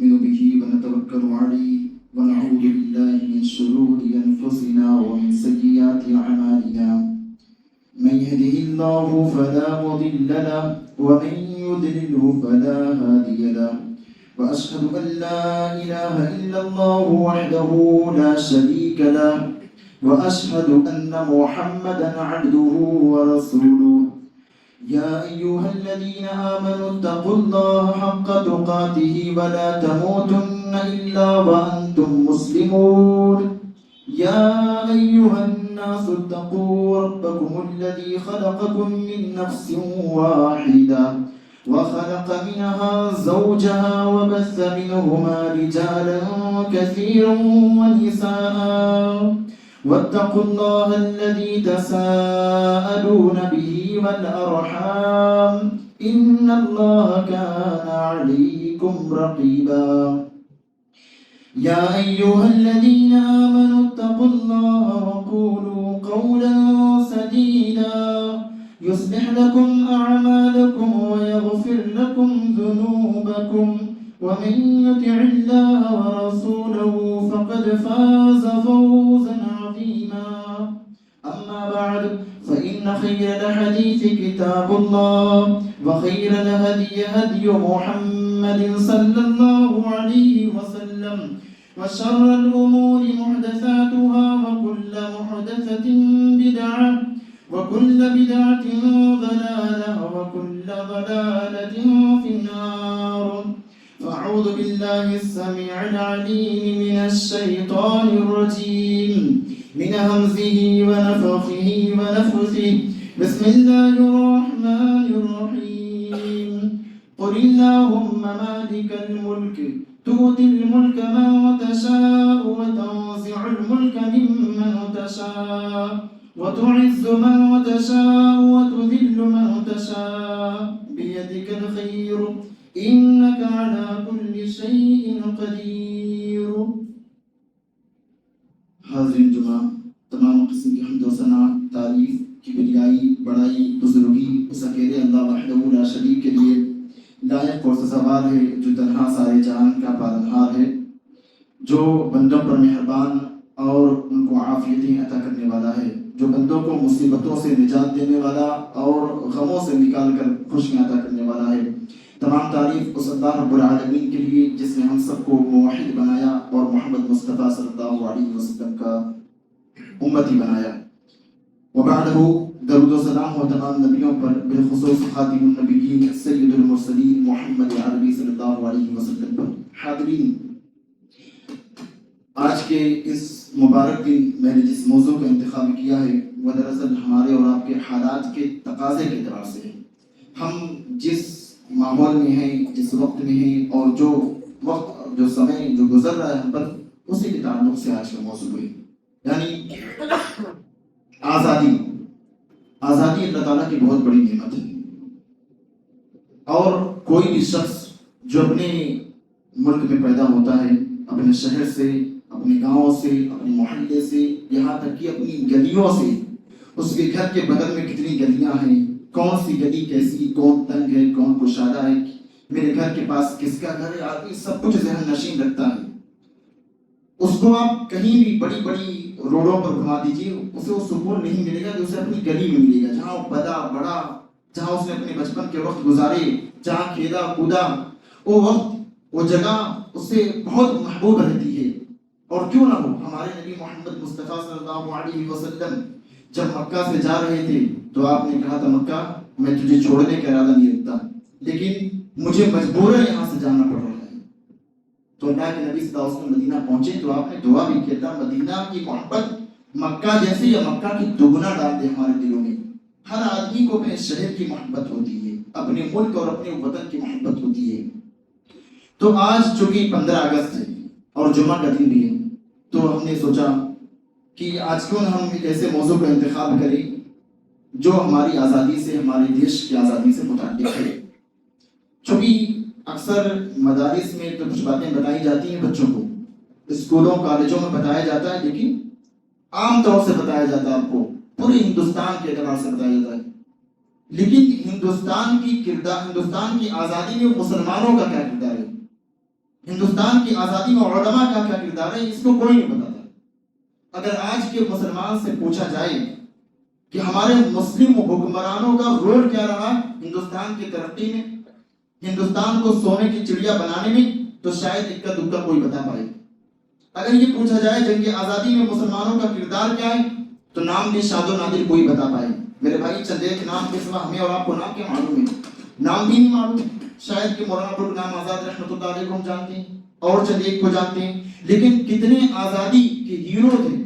نؤمن به ونتوكل عليه ونعوذ بالله من شرور أنفسنا ومن سيئات أعمالنا من يهده الله فلا مضل له ومن يضلله فلا هادي له وأشهد أن لا إله إلا الله وحده لا شريك له وأشهد أن محمدا عبده ورسوله يا أيها الذين آمنوا اتقوا الله حق تقاته ولا تموتن إلا وأنتم مسلمون يا أيها الناس اتقوا ربكم الذي خلقكم من نفس واحدة وخلق منها زوجها وبث منهما رجالا كثيرا ونساء واتقوا الله الذي تساءلون به والأرحام إن الله كان عليكم رقيبا يا أيها الذين آمنوا اتقوا الله وقولوا قولا سديدا يصلح لكم أعمالكم ويغفر لكم ذنوبكم ومن يطع الله ورسوله فقد فاز فوزا عظيما أما بعد فإن خير الحديث كتاب الله وخير الهدي هدي محمد صلى الله عليه وسلم وشر الأمور محدثاتها وكل محدثة بدعة وكل بدعة ضلالة وكل ضلالة في النار فأعوذ بالله السميع العليم من الشيطان الرجيم من همزه ونفخه ونفثه بسم الله الرحمن الرحيم قل اللهم مالك الملك تؤتي الملك من تشاء وتنزع الملك ممن تشاء وتعز من تشاء وتذل من تشاء بيدك الخير إنك على كل شيء قدير. حاضرین جمعہ، تمام قسم کی حمد و ثنا، تعریف، کبریائی، بڑائی، بزرگی اس اکیلے اللہ وحدہ لا شریک کے لیے لائق اور سزاوار ہے، جو تنہا سارے جہان کا پالنہار ہے، جو بندوں پر مہربان اور ان کو عافیتیں عطا کرنے والا ہے، جو بندوں کو مصیبتوں سے نجات دینے والا اور غموں سے نکال کر خوشیاں عطا کرنے والا ہے۔ تمام تعریف اس اللہ رب العالمین کے لیے جس نے ہم سب کو موحد بنایا اور محمد مصطفیٰ صلی اللہ علیہ وسلم کا امتی بنایا۔ وبعدہ درود و سلام ہو تمام نبیوں پر، بالخصوص خاتم النبیین سید المرسلین محمد عربی صلی اللہ علیہ وسلم پر۔ حاضرین، آج کے اس مبارک دن میں نے جس موضوع کا انتخاب کیا ہے وہ دراصل ہمارے اور آپ کے حالات کے تقاضے کے اعتبار سے ہے۔ ہم جس ماحول میں ہیں، جس وقت میں ہیں اور جو وقت جو سمے جو گزر رہا ہے ہم پر، اسی کے تعلق سے آج کا موضوع ہے، یعنی آزادی۔ آزادی اللہ تعالیٰ کی بہت بڑی نعمت ہے، اور کوئی بھی شخص جو اپنے ملک میں پیدا ہوتا ہے، اپنے شہر سے، اپنے گاؤں سے، اپنے محلے سے، یہاں تک کہ اپنی گلیوں سے، اس کے گھر کے بغل میں کتنی گلیاں ہیں، کون سی گلی کیسی، کون تنگ ہے، کون کشادہ ہے، میرے گھر کے پاس کس کا گھر ہے، آدمی سب کچھ ذہن نشین رکھتا ہے۔ اس کو آپ کہیں بھی بڑی بڑی روڈوں پر گھما دیجیے، اسے وہ سکون نہیں ملے گا جو اسے اپنی گلی میں ملے گا، جہاں وہ پلا بڑا، جہاں اس نے اپنے بچپن کے وقت گزارے، جہاں کھیلا کودا، وہ وقت وہ جگہ اس سے بہت محبوب رہتی ہے۔ اور کیوں نہ ہو، ہمارے نبی محمد مصطفیٰ صلی اللہ علیہ وسلم جب مکہ سے جا رہے تھے تو آپ نے کہا تھا مکہ میں تجھے چھوڑنے کا ارادہ نہیں رکھتا، لیکن مجھے مجبوراً یہاں سے جانا پڑ رہا ہے۔ تو اللہ کے نبی صلی اللہ علیہ وسلم مدینہ پہنچے تو آپ نے دعا بھی کیا تھا، مدینہ کی محبت مکہ جیسی یا مکہ کی دگنا ڈال دے ہمارے دلوں میں۔ ہر آدمی کو اپنے شہر کی محبت ہوتی ہے، اپنے ملک اور اپنے وطن کی محبت ہوتی ہے۔ تو آج چونکہ 15 اگست ہے اور جمعہ کا دن بھی ہے، تو ہم نے سوچا کہ آج کیوں ہم ایک ایسے موضوع کا انتخاب کریں جو ہماری آزادی سے، ہمارے دیش کی آزادی سے متعلق ہے۔ چونکہ اکثر مدارس میں تو کچھ باتیں بتائی جاتی ہیں بچوں کو، اسکولوں کالجوں میں بتایا جاتا ہے، لیکن عام طور سے بتایا جاتا ہے آپ کو، پورے ہندوستان کے اعتبار سے بتایا جاتا ہے، لیکن ہندوستان کی آزادی میں مسلمانوں کا کیا کردار ہے؟ ہندوستان کی آزادی میں علماء کا کیا کردار ہے اس کو کوئی نہیں بتاتا۔ اگر آج کے مسلمان سے پوچھا جائے کہ ہمارے مسلم حکمرانوں کا رول کیا رہا ہندوستان کی ترقی میں، ہندوستان کو سونے کی چڑیا بنانے میں، تو شاید اکا دکا کوئی بتا پائے۔ اگر یہ پوچھا جائے جنگ آزادی میں مسلمانوں کا کردار کیا ہے تو نام بھی شاد و نادر کوئی بتا پائے۔ میرے بھائی چند ایک نام کے سوا ہمیں اور آپ کو نام کیا معلوم ہے؟ نام بھی نہیں معلوم۔ شاید کہ مولانا ابو الکلام آزاد رحمۃ اللہ علیہ کو ہم جانتے ہیں اور چند ایک کو جانتے ہیں، لیکن کتنے آزادی کے ہیرو تھے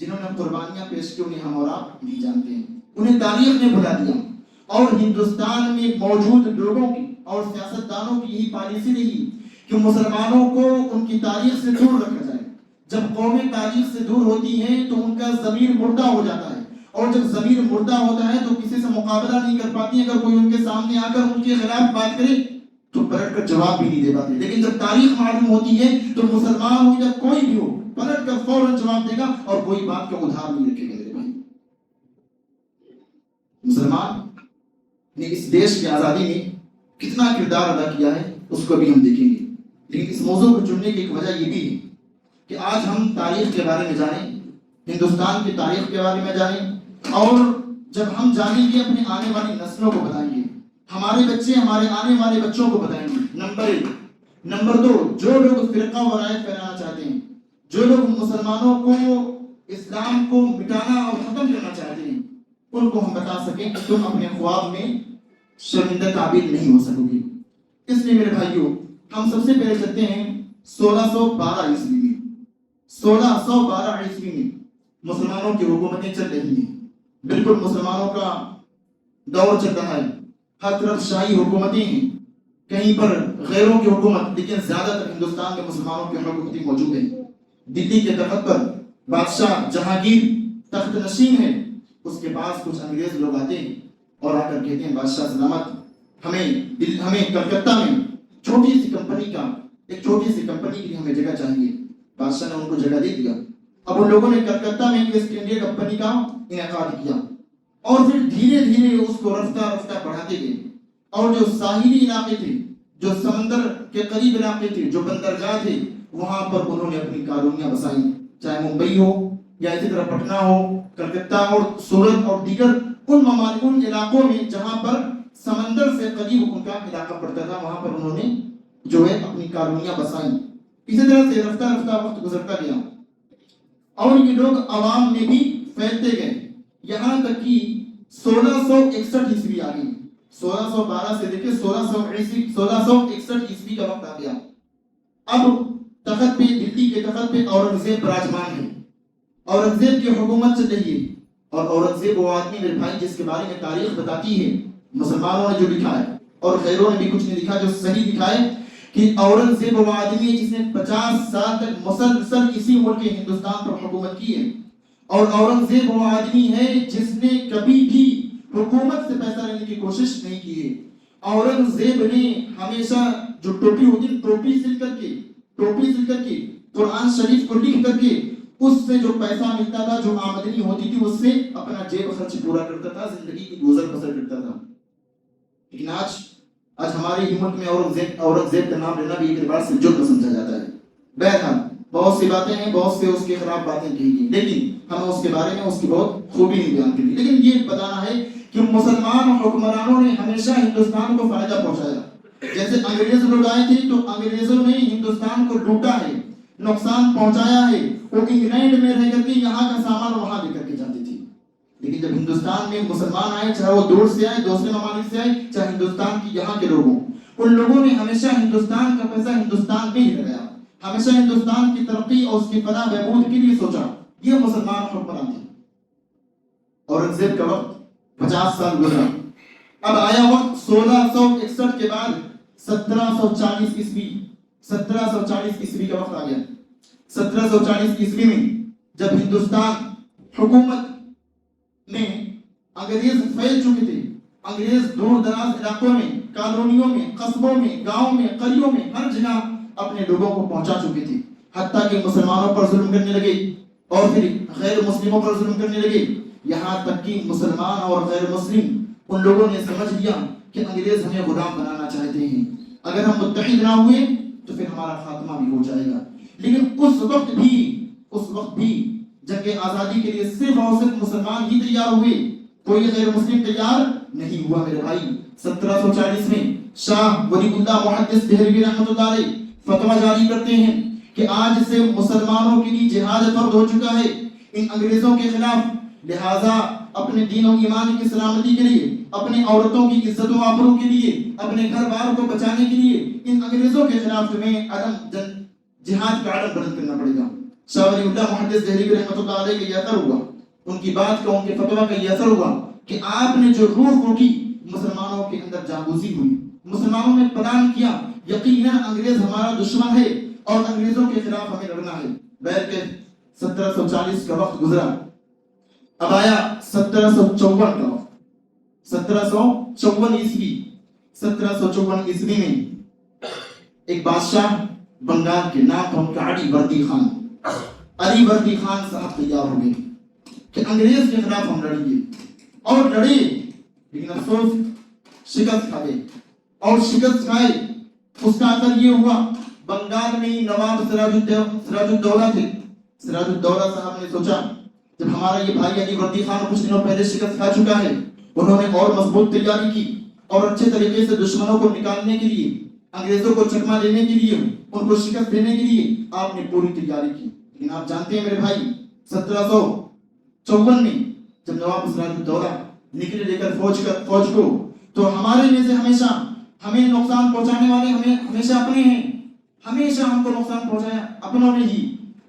جنہوں نے قربانیاں پیش کی انہیں ہم اور آپ نہیں جانتے ہیں، انہیں تاریخ نے بھلا دیا۔ اور ہندوستان میں موجود لوگوں کی اور سیاستدانوں کی یہی پالیسی رہی کہ مسلمانوں کو ان کی تاریخ سے دور رکھا جائے۔ جب قومیں تاریخ سے دور ہوتی ہیں تو ان کا ضمیر مردہ ہو جاتا ہے، اور جب ضمیر مردہ ہوتا ہے تو کسی سے مقابلہ نہیں کر پاتی۔ اگر کوئی ان کے سامنے آ کر ان کے خلاف بات کرے تو پلٹ کر جواب بھی نہیں دے پاتے، لیکن جب تاریخ معلوم ہوتی ہے تو مسلمان ہو یا کوئی بھی ہو پلٹ کر فوراً جواب دے گا اور کوئی بات کا ادھار نہیں رکھے گا۔ میرے بھائی، مسلمان نے اس دیش کی آزادی میں کتنا کردار ادا کیا ہے اس کو بھی ہم دیکھیں گے، لیکن اس موضوع کو چننے کی ایک وجہ یہ بھی ہے کہ آج ہم تاریخ کے بارے میں جانیں، ہندوستان کی تاریخ کے بارے میں جانیں، اور جب ہم جانیں گے اپنی آنے والی نسلوں کو بتائیں گے، ہمارے بچے ہمارے آنے والے بچوں کو بتائیں گے۔ نمبر 1۔ نمبر 2، جو لوگ فرقہ وارائت پھیلانا چاہتے ہیں، جو لوگ مسلمانوں کو اسلام کو مٹانا اور ختم کرنا چاہتے ہیں، ان کو ہم بتا سکیں کہ تم اپنے خواب میں شرمندہ تعبیر نہیں ہو سکو گی۔ اس لیے میرے بھائیوں، ہم سب سے پہلے چلتے ہیں 1612 عیسوی میں۔ 1612 عیسوی میں مسلمانوں کی حکومتیں چل رہی ہیں، بالکل مسلمانوں کا دور چل رہا ہے، ہر طرف شاہی حکومتیں ہیں، کہیں پر غیروں کی حکومت، لیکن زیادہ تر ہندوستان میں مسلمانوں کی حکومتیں موجود ہیں۔ دلی کے تخت پر بادشاہ جہانگیر تخت نشین ہے، اس کے پاس کچھ انگریز لوگ آتے ہیں اور آ کر کہتے ہیں بادشاہ سلامت، ہمیں کلکتہ میں چھوٹی سی کمپنی کے لیے ہمیں جگہ چاہیے۔ بادشاہ نے ان کو جگہ دے دیا۔ اب ان لوگوں نے کلکتہ میں ایسٹ انڈیا کمپنی کا انعقاد کیا، اور پھر دھیرے دھیرے اس کو رفتہ رفتہ بڑھاتے گئے، اور جو ساحلی علاقے تھے، جو سمندر کے قریب علاقے تھے، جو بندرگاہ تھے، وہاں پر انہوں نے اپنی کالونیاں بسائیں، چاہے ممبئی ہو یا اسی طرح پٹنہ ہو، کلکتہ اور سورت اور دیگر ان علاقوں میں جہاں پر سمندر سے قریب ان کا علاقہ پڑتا تھا، وہاں پر انہوں نے جو ہے اپنی کالونیاں بسائیں۔ اسی طرح سے رفتہ رفتہ وقت گزرتا گیا اور یہ لوگ عوام میں بھی پھیلتے گئے، یہاں تک کہ 1661 عیسوی آ گئی۔ 1612 سے لے کے 1661 عیسوی کا وقت آ گیا۔ اب تخت پہ، دلی کے تخت پہ اورنگزیب براجمان ہے، اورنگزیب کی حکومت چل رہی ہے، اور اورنگزیب وہ آدمی میرے بھائی جس کے بارے میں تاریخ بتاتی ہے، مسلمانوں نے جو لکھا ہے اور غیروں نے بھی کچھ نہیں لکھا جو صحیح لکھا ہے، کہ اورنگزیب وہ آدمی ہے جس نے 50 سال تک مسلسل اسی ملک ہندوستان پر حکومت کی ہے، اور اورنگزیب وہ آدمی ہے جس نے کبھی بھی حکومت سے پیسہ لینے کی کوشش نہیں کی ہے۔ اورنگزیب نے ہمیشہ جو ٹوپی ہوتی ہے، ٹوپی سل کر کے قرآن شریف کو لکھ کر کے اس سے جو پیسہ ملتا تھا، جو آمدنی ہوتی تھی، اس سے اپنا جیب خرچ پورا کرتا تھا، زندگی کی گزر بسر کرتا تھا۔ لیکن آج ہمارے ہی ملک میں اورنگزیب کا نام لینا بھی ایک اعتبار سے جرم سمجھا جاتا ہے۔ بہرحال بہت سی باتیں ہیں، بہت سے اس کے خلاف باتیں کہی گئی، لیکن ہمیں اس کے بارے میں اس کی بہت خوبی نہیں بیان کی، لیکن یہ بتانا ہے کہ مسلمان حکمرانوں نے ہمیشہ ہندوستان کو فائدہ پہنچایا۔ جیسے انگریز لوگ آئے تھے تو انگریزوں نے ہندوستان کو لوٹا ہے، نقصان پہنچایا ہے، وہ انگلینڈ میں رہ کر کے یہاں کا سامان وہاں لے کر کے جاتے تھے، لیکن جب ہندوستان میں مسلمان آئے، چاہے وہ دور سے آئے، دوسرے ممالک سے آئے، چاہے ہندوستان کی یہاں کے لوگوں، ان لوگوں نے ہمیشہ ہندوستان کا پیسہ ہندوستان میں ہی لگایا، ہمیشہ ہندوستان کی ترقی اور اس کی فلاح بہبود کے لیے سوچا۔ یہ مسلمان حکمران تھے۔ اورنگزیب کا وقت 50 سال گزرا، اب آیا وقت 1661 کے بعد 1740 عیسوی 1740 عیسوی کا وقت آ گیا۔ 1740 عیسوی میں جب ہندوستان حکومت میں انگریز پھیل چکے تھے، انگریز دور دراز علاقوں میں، کالونیوں میں، قصبوں میں، گاؤں میں، قریوں میں، ہر جگہ اپنے لوگوں کو پہنچا چکے تھے، حتیٰ کہ مسلمانوں پر ظلم کرنے لگے اور پھر غیر مسلموں پر ظلم کرنے لگے، یہاں تک کہ مسلمان اور غیر مسلم ان لوگوں نے سمجھ لیا کہ انگریز ہمیں غلام بنانا چاہتے ہیں، اگر ہم متحد نہ ہوئے تو پھر ہمارا خاتمہ بھی ہو جائے گا. لیکن اس وقت بھی جنگ آزادی کے لیے صرف اور صرف مسلمان ہی تیار ہوئے, کوئی غیر مسلم تیار نہیں ہوا میرے بھائی. 1740 میں شاہ ولی اللہ محدث دہلوی رحمۃ اللہ علیہ فتویٰ جاری کرتے ہیں کہ آج سے مسلمانوں کے لیے جہاد فرض ہو چکا ہے ان انگریزوں کے خلاف, لہذا اپنے دین و ایمان کی سلامتی کے لیے, اپنے عورتوں کی عزت و آبرو کے لیے, اپنے گھر بار کو بچانے کے لیے ان انگریزوں کے خلاف تمہیں جہاد کا علم بلند کرنا پڑے گا. شاہ ولی اللہ محدث دہلوی رحمۃ اللہ علیہ کا یہ اثر ہوا, ان کی بات کا, ان کے فتویٰ کا یہ اثر ہوا کہ آپ نے جو روح پھونکی مسلمانوں کے اندر جاگوزی ہوئی, مسلمانوں نے پلان کیا یقیناً انگریز ہمارا دشمن ہے اور انگریزوں کے خلاف ہمیں لڑنا ہے. بہر کے 1740 کا وقت گزرا, اب آیا 1754 کا وقت. 1754 عیسوی 1754 عیسوی میں ایک بادشاہ بنگال کے, نام تھا ان کا علی وردی خان. علی وردی خان صاحب تیار ہو گئے کہ انگریز کے خلاف ہم لڑیں گے, اور لڑے, لیکن افسوس شکست کھا گئے. اور شکست کھائے اس کا اثر یہ ہوا, بنگال میں نواب سراج الدولہ تھے. سراج الدولہ صاحب نے سوچا جب ہمارا یہ بھائی علی وردی خان کچھ دنوں پہلے شکست کھا چکا ہے, انہوں نے اور مضبوط تیاری کی اور اچھے طریقے سے دشمنوں کو نکالنے کے لیے, انگریزوں کو چکما دینے کے لیے, ان کو شکست دینے کے لیے آپ نے پوری تیاری کی. لیکن آپ جانتے ہیں میرے بھائی 1754 میں جب نواب سراج الدولہ نکلے لے کر فوج کو, تو ہمارے میں سے ہمیشہ ہمیں نقصان پہنچانے والے ہمیشہ اپنے ہیں. ہمیشہ ہم کو نقصان پہنچایا اپنوں نے ہی.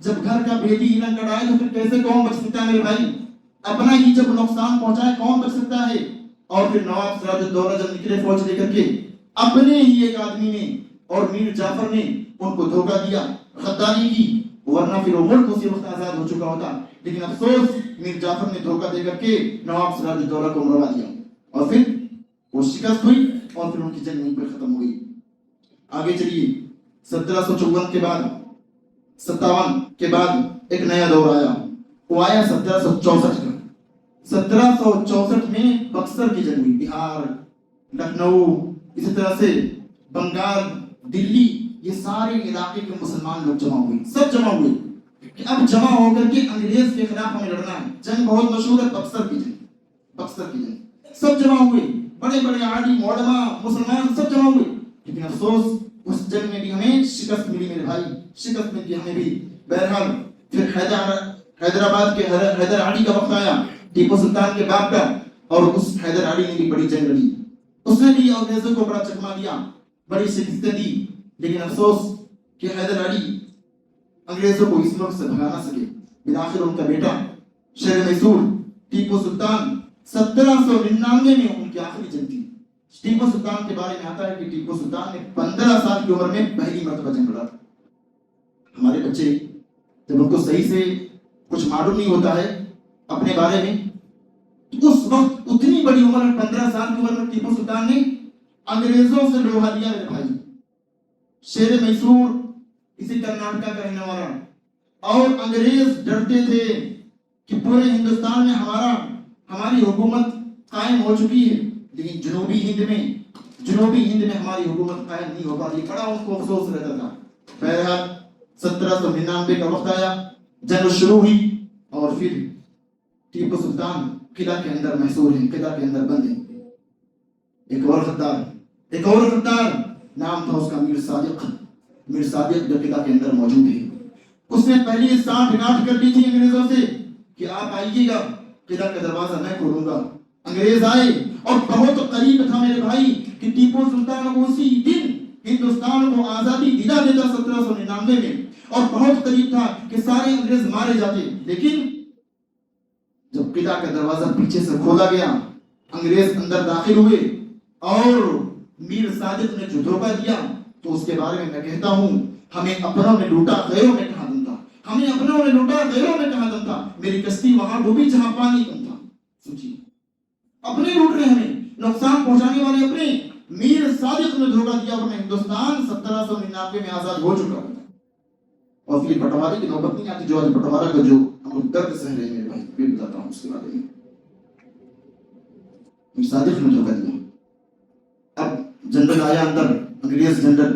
جب گھر کا بھیدی ہی نہ کٹائے تو پھر کیسے کون بچ سکتا ہے میرے بھائی؟ اپنا ہی جب نقصان پہنچائے کون بچ سکتا ہے؟ اور پھر نواب سراج الدولہ جب نکلے فوج لے کر کے, اپنے ہی ایک آدمی نے اور میر جعفر نے ان کو دھوکہ دیا, غداری کی, ورنہ پھر وہ ملک اسی وقت آزاد ہو چکا ہوتا. لیکن افسوس میر جعفر نے دھوکہ دے کر کے نواب سراج الدولہ کو مروا دیا, اور پھر وہ شکست ہوئی اور پھر ان کی جنگ وہیں پر ختم ہوئی. آگے چلیے 1754 کے بعد 57 کے بعد ایک نیا دور آیا, وہ آیا 1764 کا. 1764 میں بکسر کی جنگ ہوئی. بہار, لکھنؤ, اسی طرح سے بنگال, دلی, یہ سارے علاقے کے مسلمان لوگ جمع ہوئے, سب جمع ہوئے کہ اب جمع ہو کر کے انگریز کے خلاف ہمیں لڑنا ہے. جنگ بہت مشہور ہے بکسر کی جنگ. بکسر کی جنگ سب جمع ہوئے, بڑے بڑے عالم علماء مسلمان سب جمع ہوئے. لیکن افسوس اس جنگ میں بھی ہمیں شکست ملی میرے بھائی, شکست ملی ہمیں بھی. بہرحال پھر حیدرآباد کے حیدر علی کا وقت آیا, ٹیپو سلطان کے باپ کا, اور اس حیدر علی نے بھی بڑی جنگ لڑی. اس نے بھی انگریزوں کو بڑا چکما دیا, بڑی شکستیں دی. لیکن افسوس کہ حیدر علی انگریزوں کو اس ملک سے بھگا نہ سکے. بالآخر ان کا بیٹا شیر میسور ٹیپو سلطان 1799 میں ان کی آخری جنگ تھی. ٹیپو سلطان کے بارے میں آتا ہے کہ ٹیپو سلطان نے 15 سال کی عمر میں پہلی مرتبہ جنگ لڑا. ہمارے بچے جب ان کو صحیح سے کچھ معلوم نہیں ہوتا ہے اپنے بارے میں, اس وقت اتنی بڑی عمر میں 15 سال کی عمر میں ٹیپو سلطان نے انگریزوں سے لوہا لیا میرے بھائی. شیر میسور اسی کرناٹکا کا رہنے والا, اور انگریز ڈرتے تھے کہ پورے ہندوستان میں ہماری حکومت قائم ہو چکی ہے, لیکن جنوبی ہند میں ہماری حکومت قائم نہیں ہو پا رہی. بڑا ان کو افسوس رہتا تھا. بہرحال 1799 کا وقت آیا, جنگ شروع ہوئی, اور پھر ٹیپو سلطان قلعہ کے اندر محصور ہیں, قلعہ کے اندر بند ہیں. ایک اور غدار نام تھا اس کا میر صادق جو قلعہ کے اندر موجود ہے. اس نے پہلی سانٹھ گانٹھ کر لی تھی انگریزوں سے کہ آپ آئیے گا, قلعہ کا دروازہ میں کھولوں گا. انگریز آئے اور بہت قریب تھا میرے بھائی کہ ٹیپو سلطان کو اسی دن ہندوستان کو آزادی دلا دیتا 1799 میں, اور بہت قریب تھا کہ سارے انگریز مارے جاتے. لیکن جب قلعہ کا دروازہ پیچھے سے کھولا گیا, انگریز اندر داخل ہوئے, اور میر صادق نے جو دھوکہ دیا, تو اس کے بارے میں میں کہتا ہوں ہمیں اپنوں نے لوٹا غیروں میں کہاں دم تھا. ہمیں اپنوں نے لوٹا غیروں میں کہاں دم تھا. میری کشتی وہاں ڈوبی جہاں پانی کم تھا. سوچیے, اپنے لوٹ رہے, ہمیں نقصان پہنچانے والے اپنے. میر صادق نے دھوکہ دیا, ورنہ ہندوستان 1799 میں آزاد ہو چکا تھا. اور پھر بٹوارے کی نوبت نہیں آتی, جو آج بٹوارہ کا جو ہم لوگ درد سہ رہے ہیں میرے بھائی, پھر بتاتا ہوں اس کے بارے میں. میر صادق نے دھوکہ دیا. اب جنرل آیا اندر, انگریز جنرل,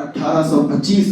1825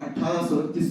1831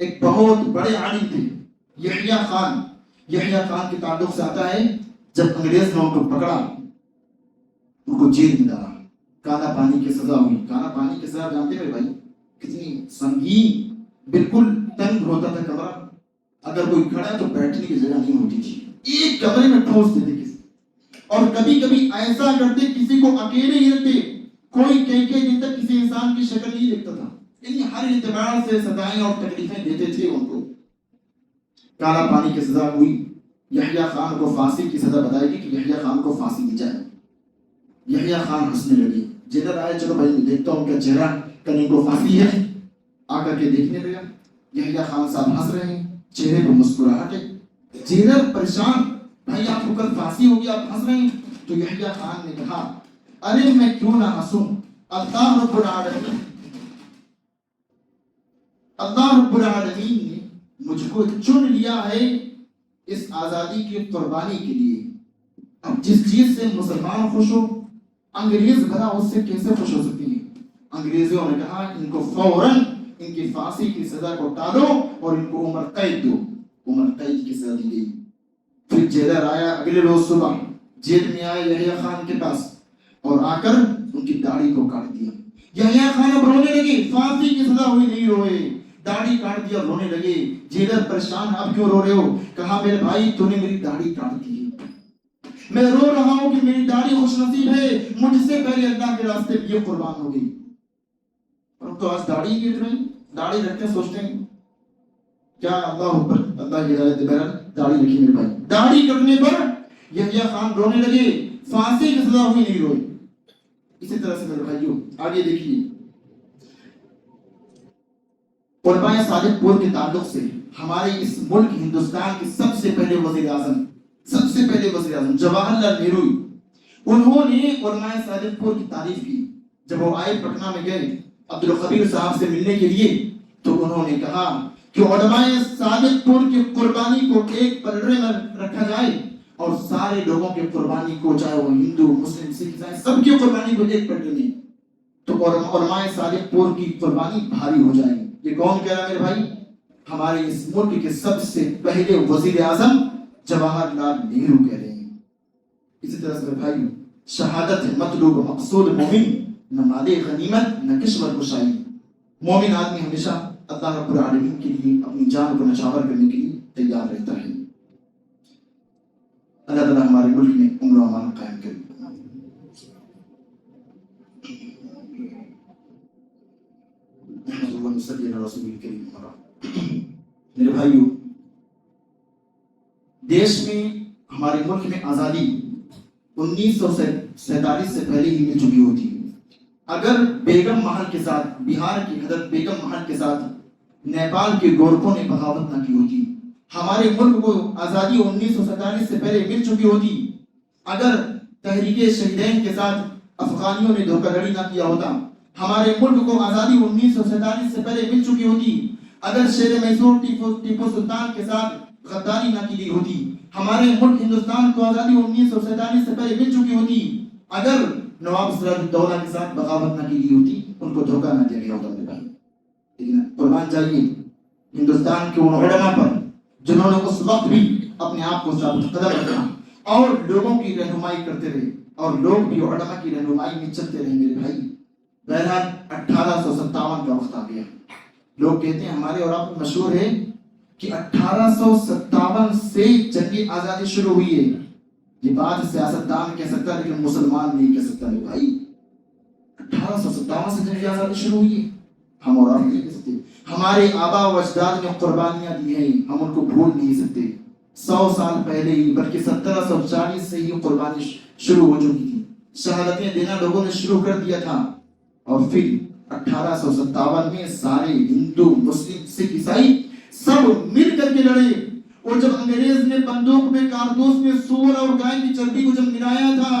ایک بہت بڑے عالم تھے یحییٰ خان. یحییٰ خان کے تعلق سے آتا ہے جب انگریز نے ان کو پکڑا, ان کو جیل میں ڈالا, کالا پانی کی سزا ہوئی. کالا پانی کی سزا جانتے ہیں بھائی کتنی سنگین, بالکل تنگ ہوتا تھا کمرہ, اگر کوئی کھڑا ہے تو بیٹھنے کی جگہ نہیں ہوتی تھی, ایک کمرے میں ٹھوس دیتے کسی. اور کبھی کبھی ایسا کرتے کسی کو اکیلے ہی رکھتے, کوئی کئی دن تک کسی انسان کی شکل نہیں دیکھتا تھا, یعنی ہر اعتبار سے سزائیں اور تکلیفیں دیتے تھے ان کو. کالا پانی کی سزا ہوئی. یحییٰ خان کو پھانسی کی سزا بتائی گئی کہ یحییٰ خان کو پھانسی دی جائے. یحییٰ خان ہنسنے لگے, جدھر آئے چلو بھائی میں دیکھتا ہوں کیا چہرہ کہیں کو پھانسی ہے. آ کر کے دیکھنے لگا, یحییٰ خان صاحب ہنس رہے ہیں, چہرے پہ مسکراہٹ ہے. جدھر پریشان, بھائی آپ کو کل پھانسی ہوگی آپ ہنس رہے ہیں. تو یحییٰ خان نے کہا ارے میں کیوں نہ ہنسوں, اللہ رب العالمین نے مجھ کو چن لیا ہے اس آزادی کی قربانی کے لیے. اب جس چیز سے مسلمان خوش ہو, انگریز بھلا اس سے کیسے خوش ہو سکتی ہے. انگریزوں نے کہا ان کو فوراً ان کی پھانسی کی سزا کو ٹالو اور ان کو عمر قید دو. عمر قید کی سزا دی گئی. پھر جیلر آیا اگلے روز صبح, جیل میں آیا یحییٰ خان کے پاس اور آ کر ان کی داڑھی کو کاٹ دیا. یحییٰ خان اب رونے لگے, پھانسی کی سزا ہوئی نہیں روئے, داڑھی کاٹ دیا, رونے لگے. جیلر پریشان, اب کیوں رو رہے ہو؟ کہا میرے بھائی تو نے میری داڑھی کاٹ دی, میں رو رہا ہوں کہ میری داڑھی خوش نصیب ہے, مجھ سے پہلے اللہ کے راستے میں یہ قربان ہو گئی. اور تو آج داڑھی کی اتنی داڑھی رکھتے ہیں, سوچتے ہیں کیا اللہ اوپر, اللہ کی ہدایت بہرحال داڑھی رکھی میرے بھائی. داڑھی کٹنے پر یحییٰ خان رونے لگے, پھانسی کی سزا ہوئی نہیں روئے. اسی طرح سے میرے بھائیوں آگے دیکھیے, علماء صادق پور کے تعلق سے ہمارے اس ملک ہندوستان کے سب سے پہلے وزیر اعظم جواہر لال نہرو, انہوں نے علماء صادق پور کی تعریف کی. جب وہ آئے پٹنہ میں گئے عبدالقدیر صاحب سے ملنے کے لیے, تو انہوں نے کہا کہ علماء صادق پور کی قربانی کو ایک پلڑے میں رکھا جائے اور سارے لوگوں کی قربانی کو, چاہے وہ ہندو مسلم سکھ عیسائی, سب کی قربانی کو ایک پلڑے میں, تو علماء صادق پور کی قربانی بھاری ہو جائے گی. یہ کون کہہ رہا ہے میرے بھائی؟ ہمارے اس ملک کے سب سے پہلے وزیر اعظم جواہر لال نہرو کہہ رہے ہیں. اسی طرح سے میرے بھائی شہادت ہے مطلوب مقصود مومن, نہ مال غنیمت نہ کشور کشائی. مومن آدمی ہمیشہ اللہ رب العالمین کے لیے اپنی جان کو نچھاور کرنے کے لیے تیار رہتا ہے. اللہ تعالیٰ ہمارے ملک میں امن و امان قائم کرے. میرے بھائیوں, دیش میں ہمارے ملک میں آزادی 1947 سے پہلے ہی مل چکی ہوتی. اگر بیگم محل کے ساتھ, بہار کی حضرت بیگم محل کے ساتھ نیپال کے گورکھوں نے بغاوت نہ کی ہوتی, ہمارے ملک کو آزادی 1947 سے پہلے مل چکی ہوتی. اگر تحریک شہیدین کے ساتھ افغانیوں نے دھوکہ دھڑی نہ کیا ہوتا, ہمارے ملک کو آزادی 1947 سے پہلے مل چکی ہوتی. اگر شیر میسور ٹیپو سلطان کے ساتھ غداری نہ کی گئی ہوتی, ہمارے ملک ہندوستان کو آزادی 1947 سے پہلے مل چکی ہوتی. اگر نواب سراج الدولہ کے ساتھ بغاوت نہ کی گئی ہوتی, ان کو دھوکہ نہ دیا گیا ہوتا میرے بھائی. لیکن قربان جائیے ہندوستان کے ان علماء پر جنہوں نے اس وقت بھی اپنے آپ کو ثابت قدم رکھا اور لوگوں کی رہنمائی کرتے رہے, اور لوگ بھی علماء کی رہنمائی میں چلتے رہے میرے بھائی. بہرحال 1857 کا وقت آ گیا. لوگ کہتے ہیں, ہمارے اور آپ کو مشہور ہے کہ 1857 سے جنگ آزادی شروع ہوئی ہے. یہ بات سیاستدان کہہ سکتا ہے لیکن مسلمان نہیں کہہ سکتا میرے بھائی. 1857 سے جنگ آزادی شروع ہوئی ہے, ہم اور آپ نہیں کہہ سکتے. ہمارے آبا و اجداد نے قربانیاں دی ہیں, ہم ان کو بھول نہیں سکتے. 100 سال پہلے ہی بلکہ 1740 سے ہی قربانی شروع ہو چکی تھی. شہادتیں دینا لوگوں نے شروع کر دیا تھا, اور پھر 1857 میں سارے ہندو مسلم سکھ عیسائی سب مل کر کے لڑے. اور جب انگریز نے بندوق میں کارتوس میں سور اور گائے کی چربی کو جب ملایا تھا,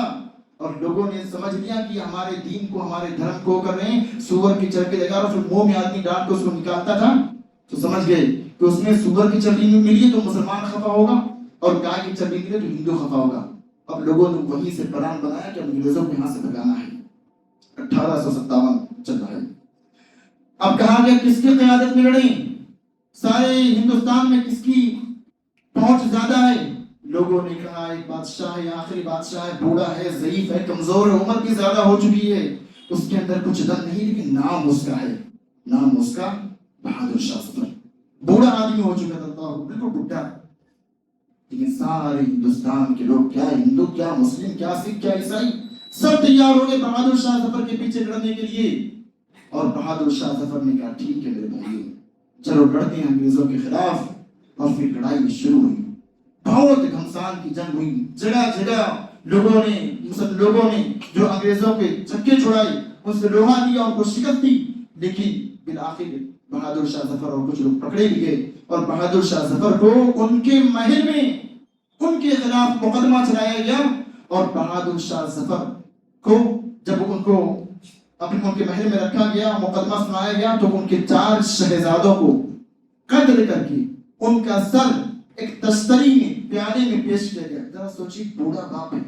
اور لوگوں نے سمجھ لیا کہ ہمارے دین کو ہمارے دھرم کو کر رہے ہیں, سور کی چربی لگا اور پھر منہ میں آدمی ڈال کے اس کو نکالتا تھا, تو سمجھ گئے کہ اس میں سور کی چربی ملی تو مسلمان خفا ہوگا, اور گائے کی چربی ملے تو ہندو خفا ہوگا. اب لوگوں نے وہیں سے پلان بنایا کہ انگریزوں کو یہاں سے بھگانا ہے. 1857 چل رہا ہے. اب کہا گیا کس کی قیادت میں لڑیں؟ سارے ہندوستان میں کس کی پہنچ زیادہ ہے؟ لوگوں نے کہا ایک بادشاہ ہے، آخری بادشاہ ہے، بوڑھا ہے، ضعیف ہے، کمزور ہے، عمر بھی زیادہ ہو چکی ہے، اس کے اندر کچھ دم نہیں، لیکن نام اس کا ہے، نام اس کا بہادر شاہ ظفر۔ بوڑھا آدمی ہو چکا تھا، بالکل بڈھا، لیکن سارے ہندوستان کے لوگ، کیا ہندو، کیا مسلم، کیا سکھ، کیا عیسائی، سب تیار ہو گئے بہادر شاہ ظفر کے پیچھے لڑنے کے لیے۔ اور بہادر شاہ ظفر نے کہا ٹھیک ہے میرے بھائی، چلو لڑتے ہیں انگریزوں کے خلاف۔ اور پھر لڑائی شروع ہوئی، بہت گھمسان کی جنگ ہوئی، جگہ جگہ لوگوں نے جو انگریزوں کے چکے چھڑائے ان سے لوہا دیا، ان کو شکست دی، لیکن بالآخر بہادر شاہ ظفر اور کچھ لوگ پکڑے بھی گئے، اور بہادر شاہ ظفر کو ان کے محل میں ان کے خلاف مقدمہ چلایا گیا۔ اور بہادر شاہ ظفر کو جب ان کو ان کے محل میں رکھا گیا، مقدمہ سنایا گیا، تو ان کے 4 شہزادوں کو قتل کر کے ان کا سر ایک تشتری میں پیالے میں پیش کیا گیا۔ ذرا سوچیے، بوڑھا باپ ہے،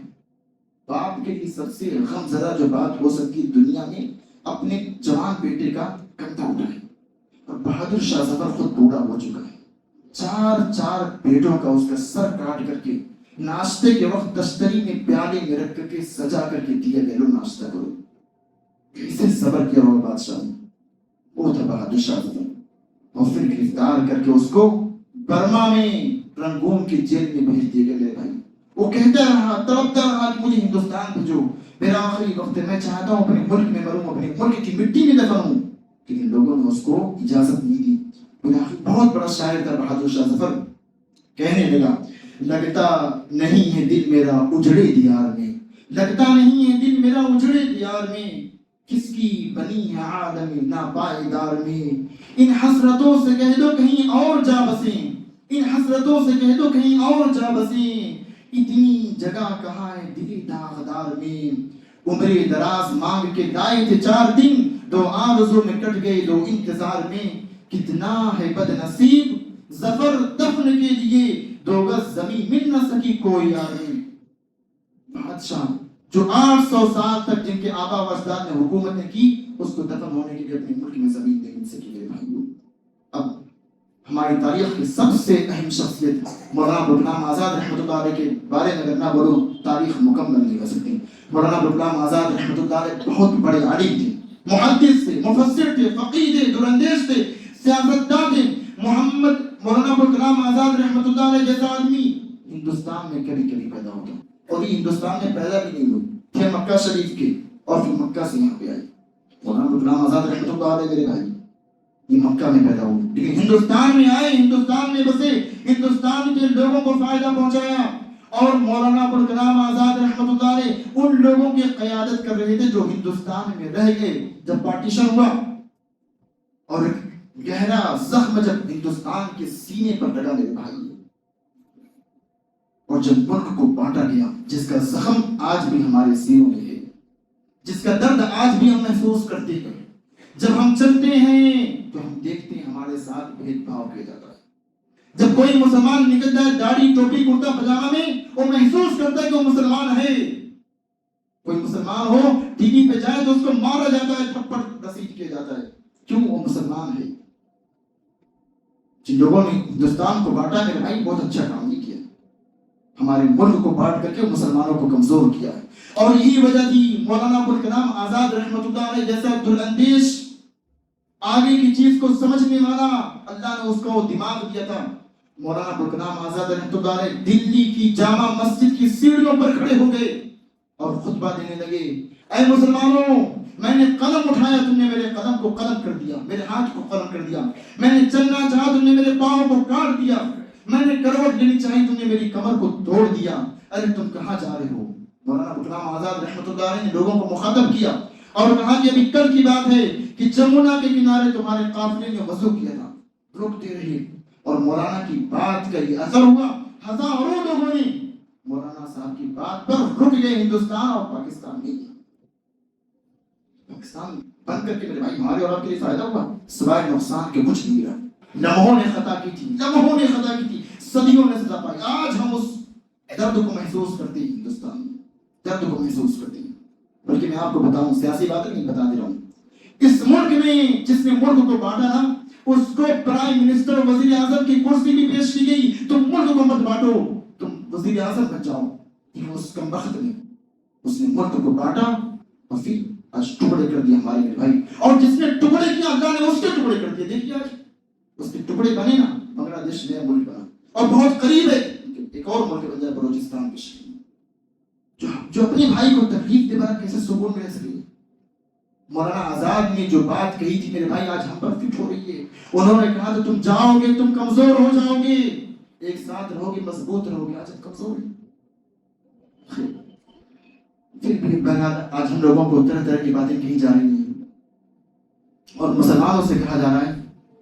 باپ کے لیے سب سے غم زدہ جو بات ہو سکتی دنیا میں، اپنے جوان بیٹے کا کندھا اٹھائے۔ اور بہادر شاہ ظفر خود بوڑھا ہو چکا ہے، 4 بیٹوں کا اس کا سر کاٹ کر کے ناشتے کے وقت تشتری میں پیالے میں رکھ کر کے سجا کر کے دیا گیا، لو ناشتہ کرو۔ اسے صبر کیا ہوگا بادشاہ نے، وہ تھا بہادر شاہ ظفر۔ اور پھر گرفتار کر کے اس کو برما میں رنگون کی جیل میں بھیج دیا گیا۔ بھائی وہ کہتا رہا، تڑپتا رہا کہ مجھے ہندوستان بھیجو، میرا آخری وقت ہے، میں چاہتا ہوں اپنے ملک میں مروں، اپنے ملک کی مٹی میں دفن ہوں، لیکن لوگوں نے اس کو اجازت نہیں دی۔ بہت بڑا شاعر تھا بہادر شاہ ظفر، کہنے لگا لگتا نہیں ہے دل میرا اجڑے دیار میں، لگتا نہیں ہے دل میرا اجڑے دیار میں، کس کی بنی ہے عالم ناپائیدار میں، ان حسرتوں سے کہہ دو کہیں اور جا بسیں، ان حسرتوں سے کہہ دو کہیں اور جا بسیں، اتنی جگہ کہاں ہے دلی داغدار میں، عمر دراز مانگ کے لائے تھے 4 دن، 2 آرزوں میں کٹ گئے 2 انتظار میں، کتنا ہے بد نصیب ظفر دفن کے لیے 2 گز زمین مل نہ سکی کوئی آدمی۔ بادشاہ جو 800 سال تک جن کے آبا و اجداد نے حکومتیں کی، اس کو دفن ہونے کے لیے اپنے ملک میں زمین نہیں مل سکی میرے بھائیوں۔ اب ہماری تاریخ کی سب سے اہم شخصیت مولانا ابوالکلام آزاد رحمۃ اللہ علیہ کے بارے میں اگر نہ بولوں تاریخ مکمل نہیں کر سکتی۔ مولانا ابوالکلام آزاد رحمۃ اللہ علیہ بہت بڑے عالم تھے، محدث تھے، مفسر تھے، فقیہ تھے، دراندیش تھے، سیاستداں تھے۔ مولانا ابوالکلام آزاد رحمۃ اللہ علیہ جیسا آدمی ہندوستان میں کبھی کبھی پیدا ہوتا، اور یہ ہندوستان میں پیدا بھی نہیں ہوئے تھے، مکہ شریف کے، اور پھر مکہ سے یہاں پہ آئے۔ مولانا ابوالکلام آزاد رحمۃ اللہ علیہ میرے بھائی یہ مکہ میں پیدا ہوئے، لیکن ہندوستان میں آئے، ہندوستان میں بسے، ہندوستان کے لوگوں کو فائدہ پہنچایا۔ اور مولانا ابوالکلام آزاد رحمۃ اللہ علیہ ان لوگوں کی قیادت کر رہے تھے جو ہندوستان میں رہ گئے جب پارٹیشن ہوا، اور گہرا زخم جب ہندوستان کے سینے پر لگا میرے بھائی، اور جب ملک کو بانٹا گیا، جس کا زخم آج بھی ہمارے سینوں میں ہے، جس کا درد آج بھی ہم محسوس کرتے ہیں، جب ہم چلتے ہیں تو ہم دیکھتے ہیں ہمارے ساتھ بھید بھاؤ کیا جاتا ہے۔ جب کوئی مسلمان نکلتا ہے داڑھی ٹوپی کرتا پجامہ میں، وہ محسوس کرتا ہے کہ وہ مسلمان ہے۔ کوئی مسلمان ہو ٹی وی پہ جائے تو اس کو مارا جاتا ہے، تھپڑ رسید کیا جاتا ہے، کیوں؟ وہ مسلمان ہے۔ جن لوگوں نے ہندوستان کو بانٹا میرے بھائی بہت اچھا کام نہیں کیا، ہمارے ملک کو بانٹ کر کے مسلمانوں کو کمزور کیا ہے۔ اور یہی وجہ تھی مولانا ابوالکلام آزاد رحمۃ اللہ علیہ جیسا دراندیش، آگے کی چیز کو سمجھنے والا، اللہ نے اس کو دماغ دیا تھا۔ مولانا ابوالکلام آزاد رحمۃ اللہ علیہ دلی کی جامع مسجد کی سیڑھیوں پر کھڑے ہو گئے اور خطبہ دینے لگے، اے مسلمانوں، میں نے قلم اٹھایا، تم نے میرے قدم کو قلم کر دیا، میرے ہاتھ کو قلم کر دیا، میں نے چلنا چاہا، تم نے میرے پاؤں کو کاٹ دیا، میں نے کروٹ لینی چاہی، تم نے میری کمر کو توڑ دیا، ارے تم کہاں جا رہے ہو؟ مولانا ابوالکلام آزاد رحمۃ اللہ علیہ نے لوگوں کو مخاطب کیا اور کہا کہ ابھی کل کی بات ہے کہ جمنا کے کنارے تمہارے قافلے نے وضو کیا تھا، رکتے رہے، اور مولانا کی بات کا یہ اثر ہوا، ہزاروں لوگوں نے مولانا صاحب کی بات پر رک گئے، ہندوستان اور پاکستان میں، پاکستان بن کر کے میرے بھائی ہمارے اور آپ کے لیے فائدہ ہوا؟ سوائے نقصان کے کچھ نہیں ملا۔ لمحوں نے خطا کی تھی، لمحوں نے خطا کی تھی، صدیوں نے سزا پائی، آج ہم اس درد کو محسوس کرتے ہیں، ہندوستان میں درد کو محسوس کرتے ہیں۔ بلکہ میں آپ کو بتاؤں، سیاسی باتیں نہیں بتا دے رہا ہوں، اس ملک میں جس نے ملک کو بانٹا نا، اس کو پرائم منسٹر وزیر اعظم کی کرسی بھی پیش کی گئی، تم ملک کو مت بانٹو، تم وزیر اعظم بن جاؤ، لیکن اس کم وقت میں اس نے ملک کو بانٹا اور پھر آج ٹکڑے کر دیا ہمارے میرے بھائی، اور جس نے ٹکڑے کیا اللہ نے اس کے ٹکڑے کر دیے۔ دیکھیے آج اس کے ٹکڑے بنے نا، بنگلہ دیش نیا ملک بنا اور بہت قریب ہے ایک اور ملک بن جائے بلوچستان کے شکل جو اپنے بھائی کو تکلیف دے بنا کیسے سکون میں رہ سکے۔ مولانا آزاد نے جو بات کہی تھی میرے بھائی آج ہم پر فٹ ہو رہی ہے۔ انہوں نے کہا تو تم جاؤ گے تم کمزور ہو جاؤ گے، ایک ساتھ رہو گے مضبوط رہو گے، آج ہم کمزور ہیں۔ پھر بھی بہرحال آج ہم لوگوں کو طرح طرح کی باتیں کہی جا رہی ہیں اور مسلمانوں سے کہا جا رہا ہے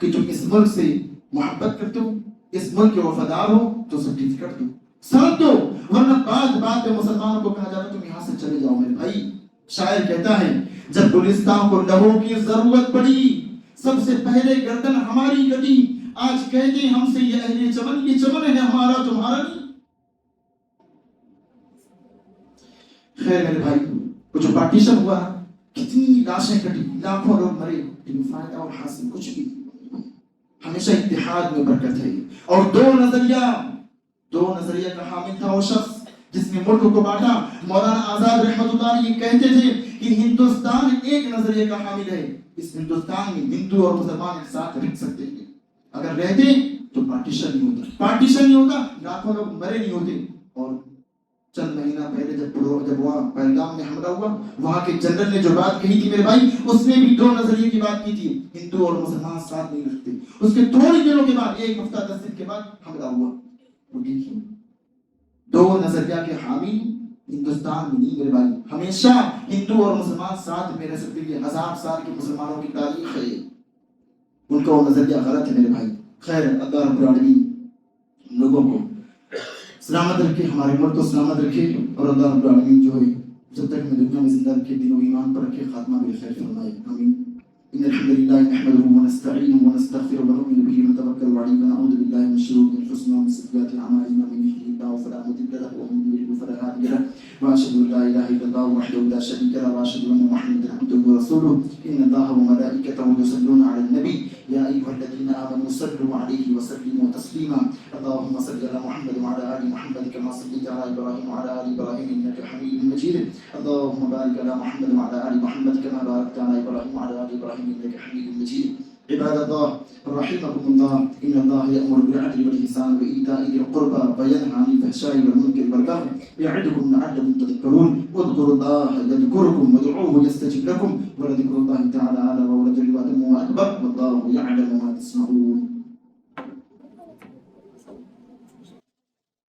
کہ تم اس ملک سے محبت کرتے ہو، اس ملک کے وفادار ہو تو سرٹیفکیٹ دو، ساتھ دو، ورنہ بات میں مسلمانوں کو کہا جاتا تم یہاں سے چلے جاؤ۔ میرے بھائی شاعر کہتا ہے جب گلستان کو لہو کی ضرورت پڑی سب سے پہلے گردن ہماری کٹی، آج کہتے ہم سے یہ اہل چمن، یہ چمن ہے ہمارا تمہارا نہیں۔ خیر میرے بھائی وہ جو پارٹیشن ہوا کتنی لاشیں کٹی، لاکھوں لوگ مرے، لیکن فائدہ اور حاصل کچھ بھی، ہمیشہ اتحاد میں برکت ہے۔ اور دو نظریہ کا حامل تھا وہ شخص جس نے ملک کو بانٹا۔ مولانا آزاد رحمت اللہ علیہ یہ کہتے تھے کہ ہندوستان ایک نظریے کا حامل ہے، اس ہندوستان میں ہندو اور مسلمان ایک ساتھ رہ سکتے ہیں، اگر رہتے تو پارٹیشن نہیں ہوتا، لاکھوں لوگ مرے نہیں ہوتے۔ اور چند مہینہ پہلے جب وہاں پہلگام میں حملہ ہوا، وہاں کے جنرل نے جو بات کہی تھی میرے بھائی، اس نے بھی دو نظریے کی بات کی تھی، ہندو اور مسلمان ساتھ نہیں رکھتے۔ اس کے تھوڑے دنوں کے بعد، ایک ہفتہ 10 دن کے بعد حملہ ہوا۔ دو نظریہ کے حامی ہندوستان میں نہیں میرے بھائی، ہمیشہ ہندو اور مسلمان ساتھ میں رہ سکتے ہیں۔ 1000 سال کے مسلمانوں کی تاریخ ہے، ان کا وہ نظریہ غلط ہے میرے بھائی۔ خیر اللہ رب العالمین لوگوں کو سلامت رکھے، ہمارے ملک کو سلامت رکھے، اور اللہ رب العالمین جو ہے جب تک ہمیں دنیا میں زندہ رکھے دین و ایمان پر رکھے، خاتمہ بالخیر فرمائے، آمین۔ ان الحمد لله نحمده ونستعينه ونستغفره ونؤمن به ونتوكل عليه ونعوذ بالله من شرور انفسنا ومن سيئات اعمالنا، من يهده الله فلا مضل له ومن يضلل فلا هادي له، واشهد ان لا اله الا الله وحده لا شريك له، واشهد ان محمدا عبده ورسوله، ان الله وملائكته يصلون على النبي يا ايها الذين امنوا صلوا عليه وسلموا تسليما، اللهم صل على محمد وعلى ال محمد كما صليت على ابراهيم وعلى ال ابراهيم انك حميد مجيد، اللهم بارك على محمد وعلى ال محمد كما باركت على ابراهيم وعلى ال ابراهيم انك حميد مجيد۔ عباد الله رحمكم الله، ان الله يأمر بالعدل والإحسان وإيتاء ذي القربى وينهى عن الفحشاء والمنكر والبغي يعظكم لعلكم تذكرون، اذكروا الله يذكركم وادعوه يستجب لكم، ولذكر الله تعالى أعلى ولذكر الله أكبر، والله يعلم ما تصنعون۔